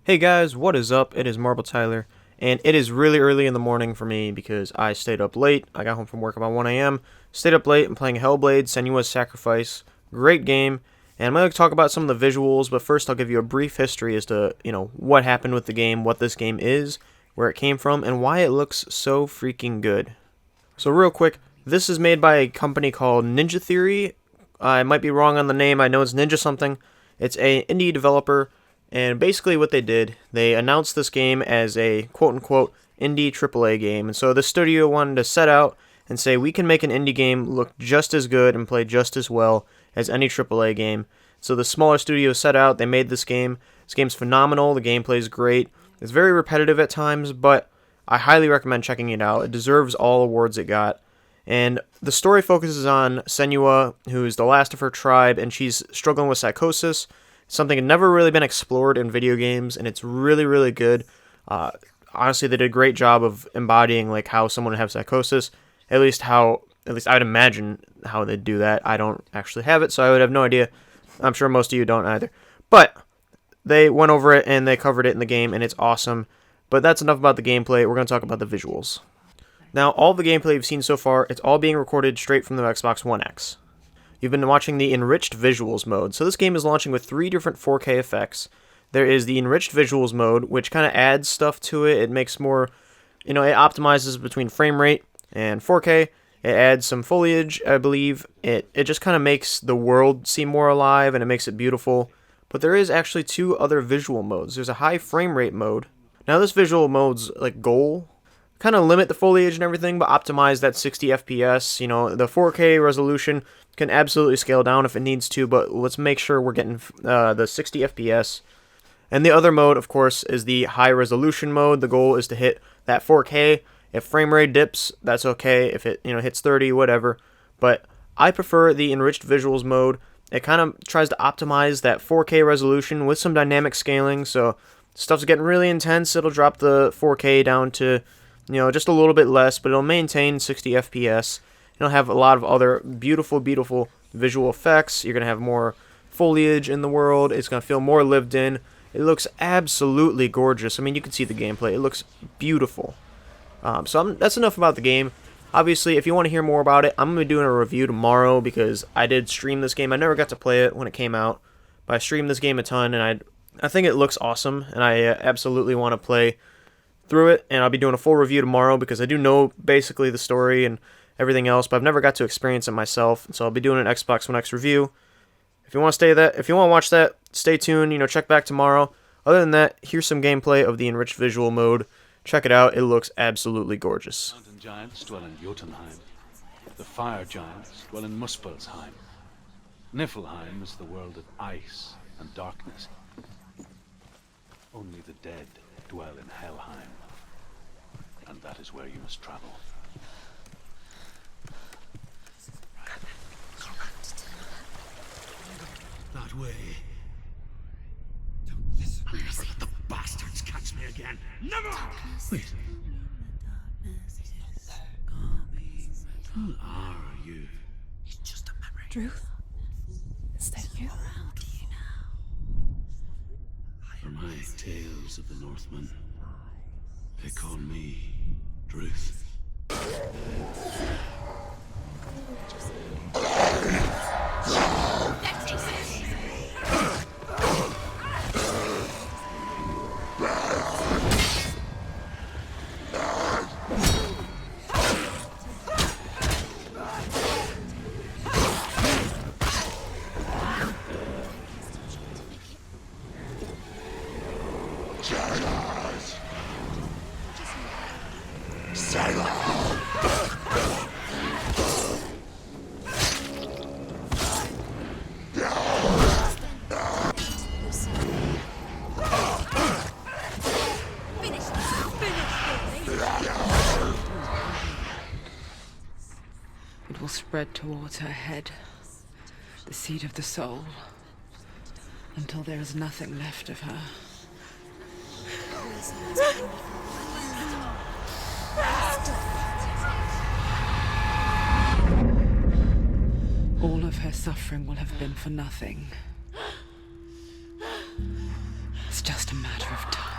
Hey guys, what is up? It is Marble Tyler, and it is really early in the morning for me because I stayed up late. I got home from work about 1 a.m., stayed up late and playing Hellblade, Senua's Sacrifice. Great game, and I'm going to talk about some of the visuals, but first I'll give you a brief history as to, what happened with the game, what this game is, where it came from, and why it looks so freaking good. So real quick, this is made by a company called Ninja Theory. I might be wrong on the name, I know it's Ninja something. It's an indie developer. And basically what they did, they announced this game as a quote-unquote indie AAA game. And so the studio wanted to set out and say, we can make an indie game look just as good and play just as well as any AAA game. So the smaller studio set out, they made this game. This game's phenomenal, the gameplay is great. It's very repetitive at times, but I highly recommend checking it out. It deserves all awards it got. And the story focuses on Senua, who is the last of her tribe, and she's struggling with psychosis. Something that never really been explored in video games, and it's really, really good. Honestly, they did a great job of embodying like how someone would have psychosis. At least I'd imagine how they'd do that. I don't actually have it, so I would have no idea. I'm sure most of you don't either. But they went over it and they covered it in the game, and it's awesome. But that's enough about the gameplay. We're going to talk about the visuals. Now, all the gameplay you've seen so far, it's all being recorded straight from the Xbox One X. You've been watching the Enriched Visuals mode. So this game is launching with 3 different 4K effects. There is the Enriched Visuals mode, which kind of adds stuff to it. It makes more, it optimizes between frame rate and 4K. It adds some foliage, I believe. It just kind of makes the world seem more alive, and it makes it beautiful. But there is actually 2 other visual modes. There's a high frame rate mode. Now this visual mode's like goal, kind of limit the foliage and everything, but optimize that 60 FPS. The 4K resolution can absolutely scale down if it needs to, but let's make sure we're getting the 60 FPS. And the other mode, of course, is the high resolution mode. The goal is to hit that 4K. If frame rate dips, that's okay. If it hits 30, whatever. But I prefer the Enriched Visuals mode. It kind of tries to optimize that 4K resolution with some dynamic scaling. So stuff's getting really intense. It'll drop the 4K down to just a little bit less, but it'll maintain 60 FPS. It'll have a lot of other beautiful, beautiful visual effects. You're going to have more foliage in the world. It's going to feel more lived in. It looks absolutely gorgeous. I mean, you can see the gameplay. It looks beautiful. That's enough about the game. Obviously, if you want to hear more about it, I'm going to be doing a review tomorrow because I did stream this game. I never got to play it when it came out, but I streamed this game a ton, and I think it looks awesome, and I absolutely want to play through it, and I'll be doing a full review tomorrow because I do know basically the story and everything else, but I've never got to experience it myself, so I'll be doing an Xbox One X review. If you want to watch that, stay tuned, check back tomorrow. Other than that, here's some gameplay of the Enriched Visual mode. Check it out, it looks absolutely gorgeous. Mountain giants dwell in Jotunheim. The fire giants dwell in Muspelheim. Niflheim is the world of ice and darkness. Only the dead dwell in Helheim, and that is where you must travel. That way. Don't listen. Never let the bastards catch me again. Never! Wait. Who are you? It's just a memory. Druth? Is that you? For my tales of the Northmen, they call me Druth. It will spread towards her head, the seed of the soul, until there is nothing left of her. All of her suffering will have been for nothing. It's just a matter of time.